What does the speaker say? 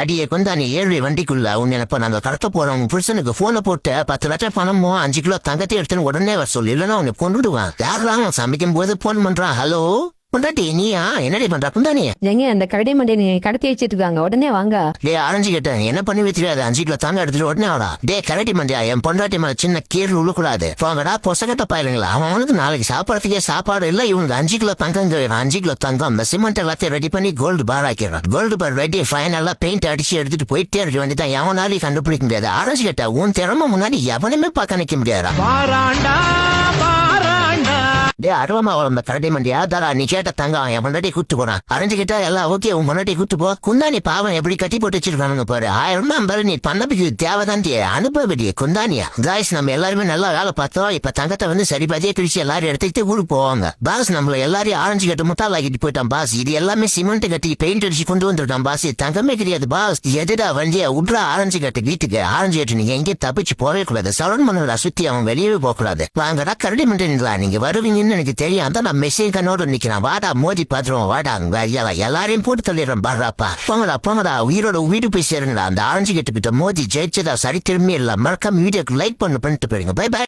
அடியே கொண்டானி 7 வண்டிக்குள்ள உன்னை இப்ப நாங்க கடத்த போறோம். உன் புருஷனுக்கு போனை போட்டு 10 லட்சம் பணமோ 5 கிலோ தங்கத்தை எடுத்துன்னு உடனே வர சொல்லி, இல்லைன்னா உன்னை கொண்டுடுவான். யாரெல்லாம் சமைக்கும் போது போன் பண்றான். ஹலோ பொண்டாட்டி நீயா, என்னடி பண்ற பொண்டானி? எங்க அந்த கரடி மண்டை நீ கடத்தி வச்சிட்டு இருக்காங்க, உடனே வாங்க. டே ஆரஞ்சு கேட்டேன், என்ன பண்ணி வச்சிருக்காது? 5 கிலோ தாங்க எடுத்துட்டு உடனே வாடா. டே கரடி மண்டியா, என் பொண்டாட்டி மேல சின்ன கீழ் உழுக்கூடாது. போங்கடா பொசகட்ட பாயிருங்களா. அவனுக்கு நாளைக்கு சாப்பாடுறதுக்கே சாப்பாடு இல்ல. இவனுக்கு 5 கிலோ தங்கம் 5 கிலோ தங்கம். இந்த சிமெண்ட் எல்லாத்தையும் ரெடி பண்ணி கோல்டு பார் ஆக்கிறான். கோல்டு பார் ரெடி ஃபைனலா பெயிண்ட் அடிச்சு எடுத்துட்டு போயிட்டே இருக்க வேண்டியதான். எவனாலையும் கண்டுபிடிக்க முடியாது. ஆரஞ்சு கேட்டா, உன் திறமை முன்னாடி எவனுமே பார்க்க நிக்க முடியாதா? டே அருவமா வளர்ந்த கரடி மண்டியா, தாரா நீ கேட்ட தங்கம் என் முன்னாடி கூட்டு போறான். அரைஞ்சுக்கிட்டா எல்லாம் ஓகே, உன் முன்னாடி கூட்டு போ. குந்தானி பாவம் எப்படி கட்டி போட்டு வச்சிருக்கானுங்க பாரு. 1000 ரூபாய் நீ பண்ணதுக்கு தேவைதான் அனுபவடி குந்தானியா. காய்ஸ் நம்ம எல்லாருமே நல்லா வேலை பார்த்தோம். இப்ப தங்கத்தை சரி பாதியே பிரிச்சு எல்லாரும் எடுத்துக்கிட்டு ஊருக்கு போவாங்க. பாஸ் நம்மள எல்லாரையும் ஆரஞ்சு கட்டு முட்டால் ஆக்கிட்டு போயிட்டான் பாஸ். இது எல்லாமே சிமெண்ட் கட்டி பெயிண்ட் அடிச்சு கொண்டு வந்துட்டான் பாஸ். தங்கமே கிடையாது பாஸ். எதுடா வண்டியா விட்றா ஆரஞ்சு கட்டு வீட்டுக்கு. ஆரஞ்சு கட்டு நீங்க எங்கேயும் தப்பிச்சு போவே கூடாது. சரண் மன்னோட சுத்தி அவன் வெளியவே போக கூடாது. வாங்கடா கரடி மண்டிங்களா, நீங்க வருவீங்கன்னு எனக்கு தெரியும். அதான் நான் மெசேஜ் கண்ணோடு நிக்கிறேன். வாடா மோதி பாத்துருவோம். வாடா எல்லாரையும் போட்டு தள்ளிடுறேன். பாடுறாப்பா போங்கடா போங்கடா, உயிரோட வீடு போய் சேருங்கடா. அந்த ஆரஞ்சு கட்டு கிட்ட மோதி ஜெயிச்சதா சரித்திரமே இல்ல. மறக்காம வீடியோக்கு லைக் பண்ணிட்டு போயிருங்க. Bye by.